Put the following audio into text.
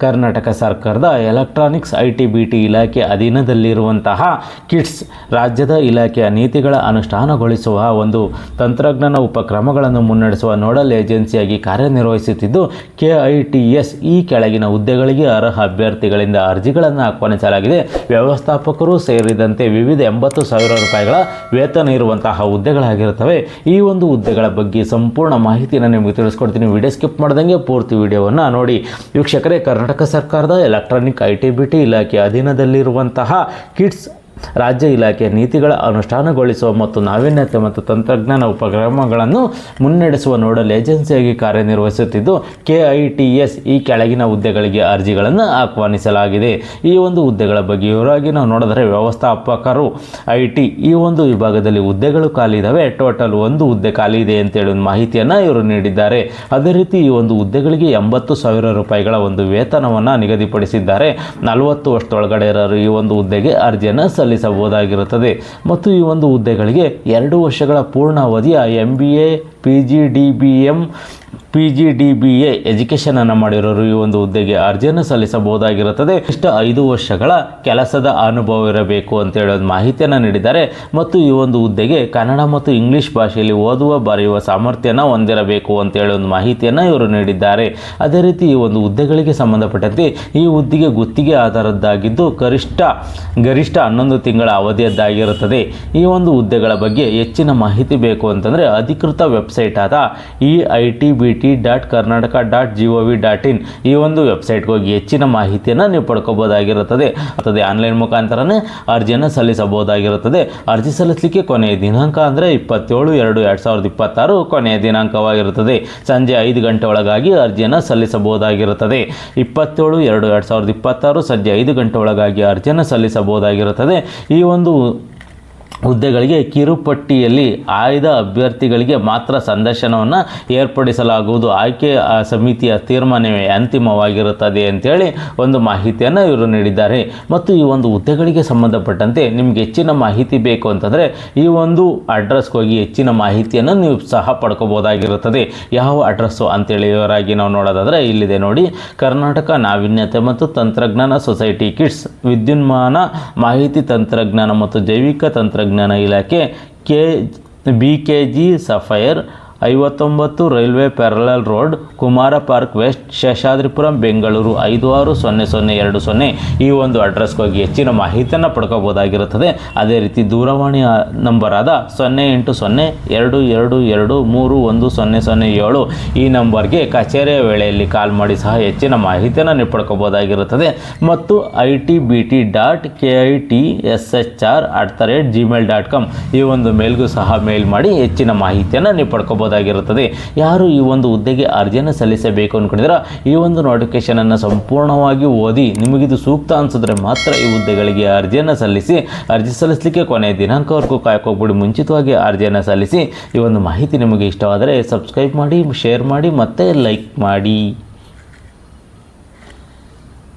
ಕರ್ನಾಟಕ ಸರ್ಕಾರದ electronics ITBT ಇಲಾಖೆ ಅಧೀನದಲ್ಲಿರುವಂತಹ kits ರಾಜ್ಯದ ಇಲಾಖೆಯ ನೀತಿಗಳ ಅನುಷ್ಠಾನಗೊಳಿಸುವ ಒಂದು ತಂತ್ರಜ್ಞಾನ ಉಪಕ್ರಮಗಳನ್ನು ಮುನ್ನಡೆಸುವ ನೋಡಲ್ ಏಜೆನ್ಸಿಯಾಗಿ ಕಾರ್ಯನಿರ್ವಹಿಸುತ್ತಿದ್ದು KITS ಈ ಕೆಳಗಿನ ಹುದ್ದೆಗಳಿಗೆ ಅರ್ಹ ಅಭ್ಯರ್ಥಿಗಳಿಂದ ಅರ್ಜಿಗಳನ್ನು ಆಹ್ವಾನಿಸಲಾಗಿದೆ. ವ್ಯವಸ್ಥಾಪಕರು ಸೇರಿದಂತೆ ವಿವಿಧ 80,000 ರೂಪಾಯಿಗಳ ವೇತನ ಇರುವಂತಹ ಹುದ್ದೆಗಳಾಗಿರುತ್ತವೆ. ಈ ಒಂದು ಹುದ್ದೆಗಳ ಬಗ್ಗೆ ಸಂಪೂರ್ಣ ಮಾಹಿತಿಯನ್ನು ನಿಮಗೆ ತಿಳಿಸ್ಕೊಡ್ತೀನಿ. ವಿಡಿಯೋ ಸ್ಕಿಪ್ ಮಾಡ್ದಂಗೆ ಪೂರ್ತಿ ವಿಡಿಯೋವನ್ನು ನೋಡಿ. ವೀಕ್ಷಕರೇ, ಕರ್ನಾಟಕ ಸರ್ಕಾರದ ಎಲೆಕ್ಟ್ರಾನಿಕ್ ITBT ಇಲಾಖೆ ಅಧೀನದಲ್ಲಿರುವಂತಹ ಕಿಟ್ಸ್ ರಾಜ್ಯ ಇಲಾಖೆಯ ನೀತಿಗಳ ಅನುಷ್ಠಾನಗೊಳಿಸುವ ಮತ್ತು ನಾವೀನ್ಯತೆ ಮತ್ತು ತಂತ್ರಜ್ಞಾನ ಉಪಕ್ರಮಗಳನ್ನು ಮುನ್ನಡೆಸುವ ನೋಡಲ್ ಏಜೆನ್ಸಿಯಾಗಿ ಕಾರ್ಯನಿರ್ವಹಿಸುತ್ತಿದ್ದು KITS ಈ ಕೆಳಗಿನ ಹುದ್ದೆಗಳಿಗೆ ಅರ್ಜಿಗಳನ್ನು ಆಹ್ವಾನಿಸಲಾಗಿದೆ. ಈ ಒಂದು ಹುದ್ದೆಗಳ ಬಗ್ಗೆ ವಿವರವಾಗಿ ನಾವು ನೋಡಿದರೆ ವ್ಯವಸ್ಥಾಪಕರು IT ಈ ಒಂದು ವಿಭಾಗದಲ್ಲಿ ಹುದ್ದೆಗಳು ಖಾಲಿ ಇದ್ದಾವೆ. ಟೋಟಲ್ ಒಂದು ಹುದ್ದೆ ಖಾಲಿ ಇದೆ ಅಂತೇಳಿ ಒಂದು ಮಾಹಿತಿಯನ್ನು ಇವರು ನೀಡಿದ್ದಾರೆ. ಅದೇ ರೀತಿ ಈ ಒಂದು ಹುದ್ದೆಗಳಿಗೆ 80,000 ರೂಪಾಯಿಗಳ ಒಂದು ವೇತನವನ್ನು ನಿಗದಿಪಡಿಸಿದ್ದಾರೆ. 40 ವರ್ಷದೊಳಗಡೆ ಇರೋರು ಈ ಒಂದು ಹುದ್ದೆಗೆ ಅರ್ಜಿಯನ್ನು ಸಲ್ಲಿಸಬಹುದಾಗಿರುತ್ತದೆ ಮತ್ತು ಈ ಒಂದು ಹುದ್ದೆಗಳಿಗೆ 2 ವರ್ಷಗಳ ಪೂರ್ಣಾವಧಿಯ MBA PGDBA ಎಜುಕೇಷನ್ ಅನ್ನು ಮಾಡಿರೋರು ಈ ಒಂದು ಹುದ್ದೆಗೆ ಅರ್ಜಿಯನ್ನು ಸಲ್ಲಿಸಬಹುದಾಗಿರುತ್ತದೆ. ಇಷ್ಟ 5 ವರ್ಷಗಳ ಕೆಲಸದ ಅನುಭವ ಇರಬೇಕು ಅಂತೇಳಿ ಒಂದು ಮಾಹಿತಿಯನ್ನು ನೀಡಿದ್ದಾರೆ ಮತ್ತು ಈ ಒಂದು ಹುದ್ದೆಗೆ ಕನ್ನಡ ಮತ್ತು ಇಂಗ್ಲಿಷ್ ಭಾಷೆಯಲ್ಲಿ ಓದುವ ಬರೆಯುವ ಸಾಮರ್ಥ್ಯನ ಹೊಂದಿರಬೇಕು ಅಂತೇಳಿ ಒಂದು ಮಾಹಿತಿಯನ್ನು ಇವರು ನೀಡಿದ್ದಾರೆ. ಅದೇ ರೀತಿ ಈ ಒಂದು ಹುದ್ದೆಗಳಿಗೆ ಸಂಬಂಧಪಟ್ಟಂತೆ ಈ ಹುದ್ದೆಗೆ ಗುತ್ತಿಗೆ ಆಧಾರದ್ದಾಗಿದ್ದು ಗರಿಷ್ಠ 11 ತಿಂಗಳ ಅವಧಿಯದ್ದಾಗಿರುತ್ತದೆ. ಈ ಒಂದು ಹುದ್ದೆಗಳ ಬಗ್ಗೆ ಹೆಚ್ಚಿನ ಮಾಹಿತಿ ಬೇಕು ಅಂತಂದರೆ ಅಧಿಕೃತ ವೆಬ್ಸೈಟ್ ಆದ eitbt.karnataka.gov.in ಈ ಒಂದು ವೆಬ್ಸೈಟ್ಗೆ ಹೋಗಿ ಹೆಚ್ಚಿನ ಮಾಹಿತಿಯನ್ನು ನೀವು ಪಡ್ಕೋಬಹುದಾಗಿರುತ್ತದೆ. ಆನ್ಲೈನ್ ಮುಖಾಂತರನೇ ಅರ್ಜಿಯನ್ನು ಸಲ್ಲಿಸಬಹುದಾಗಿರುತ್ತದೆ. ಅರ್ಜಿ ಸಲ್ಲಿಸಲಿಕ್ಕೆ ಕೊನೆಯ ದಿನಾಂಕ ಅಂದರೆ 27/2/2026 ಕೊನೆಯ ದಿನಾಂಕವಾಗಿರುತ್ತದೆ. ಸಂಜೆ 5 ಗಂಟೆ ಒಳಗಾಗಿ ಅರ್ಜಿಯನ್ನು ಸಲ್ಲಿಸಬಹುದಾಗಿರುತ್ತದೆ. 27/2/2026 ಸಂಜೆ 5 ಗಂಟೆ ಒಳಗಾಗಿ ಅರ್ಜಿಯನ್ನು ಸಲ್ಲಿಸಬಹುದಾಗಿರುತ್ತದೆ. ಈ ಒಂದು ಹುದ್ದೆಗಳಿಗೆ ಕಿರುಪಟ್ಟಿಯಲ್ಲಿ ಆಯ್ದ ಅಭ್ಯರ್ಥಿಗಳಿಗೆ ಮಾತ್ರ ಸಂದರ್ಶನವನ್ನು ಏರ್ಪಡಿಸಲಾಗುವುದು. ಆಯ್ಕೆ ಸಮಿತಿಯ ತೀರ್ಮಾನವೇ ಅಂತಿಮವಾಗಿರುತ್ತದೆ ಅಂತೇಳಿ ಒಂದು ಮಾಹಿತಿಯನ್ನು ಇವರು ನೀಡಿದ್ದಾರೆ. ಮತ್ತು ಈ ಒಂದು ಹುದ್ದೆಗಳಿಗೆ ಸಂಬಂಧಪಟ್ಟಂತೆ ನಿಮಗೆ ಹೆಚ್ಚಿನ ಮಾಹಿತಿ ಬೇಕು ಅಂತಂದರೆ ಈ ಒಂದು ಅಡ್ರೆಸ್ಗೆ ಹೋಗಿ ಹೆಚ್ಚಿನ ಮಾಹಿತಿಯನ್ನು ನೀವು ಸಹ ಪಡ್ಕೋಬಹುದಾಗಿರುತ್ತದೆ. ಯಾವ ಅಡ್ರೆಸ್ಸು ಅಂತೇಳಿ ಇವರಾಗಿ ನಾವು ನೋಡೋದಾದರೆ ಇಲ್ಲಿದೆ ನೋಡಿ. ಕರ್ನಾಟಕ ನಾವೀನ್ಯತೆ ಮತ್ತು ತಂತ್ರಜ್ಞಾನ ಸೊಸೈಟಿ ಕಿಟ್ಸ್ ವಿದ್ಯುನ್ಮಾನ ಮಾಹಿತಿ ತಂತ್ರಜ್ಞಾನ ಮತ್ತು ಜೈವಿಕ ತಂತ್ರಜ್ಞಾನ ಇಲಾಖೆ BKG Sapphire 59 railway parallel road, Kumara park west, Seshadripuram, Bengaluru 560020 ಈ ಒಂದು ಅಡ್ರೆಸ್ಗೆ ಹೋಗಿ ಹೆಚ್ಚಿನ ಮಾಹಿತಿಯನ್ನು ಪಡ್ಕೋಬಹುದಾಗಿರುತ್ತದೆ. ಅದೇ ರೀತಿ ದೂರವಾಣಿ ನಂಬರ್ ಆದ 080222310007 ಈ ನಂಬರ್ಗೆ ಕಚೇರಿಯ ವೇಳೆಯಲ್ಲಿ ಕಾಲ್ ಮಾಡಿ ಸಹ ಹೆಚ್ಚಿನ ಮಾಹಿತಿಯನ್ನು ನೀವು ಪಡ್ಕೋಬಹುದಾಗಿರುತ್ತದೆ. ಮತ್ತು itbt.kitsh@gmail.com ಈ ಒಂದು ಮೇಲ್ಗೂ ಸಹ ಮೇಲ್ ಮಾಡಿ ಹೆಚ್ಚಿನ ಮಾಹಿತಿಯನ್ನು ನೀವು ಪಡ್ಕೋಬಹುದು. ಯಾರು ಈ ಒಂದು ಹುದ್ದೆಗೆ ಅರ್ಜಿಯನ್ನು ಸಲ್ಲಿಸಬೇಕು ಅಂದ್ಕೊಂಡಿದ್ರೆ ಈ ಒಂದು ನೋಟಿಫಿಕೇಶನ್ ಅನ್ನು ಸಂಪೂರ್ಣವಾಗಿ ಓದಿ ನಿಮಗಿದು ಸೂಕ್ತ ಅನಿಸಿದ್ರೆ ಮಾತ್ರ ಈ ಹುದ್ದೆಗಳಿಗೆ ಅರ್ಜಿಯನ್ನು ಸಲ್ಲಿಸಿ. ಅರ್ಜಿ ಸಲ್ಲಿಸಲಿಕ್ಕೆ ಕೊನೆಯ ದಿನಾಂಕವರೆಗೂ ಕಾಯ್ಕೋಗ್ಬಿಡಿ. ಮುಂಚಿತವಾಗಿ ಅರ್ಜಿಯನ್ನು ಸಲ್ಲಿಸಿ. ಈ ಒಂದು ಮಾಹಿತಿ ನಿಮಗೆ ಇಷ್ಟವಾದರೆ ಸಬ್ಸ್ಕ್ರೈಬ್ ಮಾಡಿ, ಶೇರ್ ಮಾಡಿ ಮತ್ತು ಲೈಕ್ ಮಾಡಿ.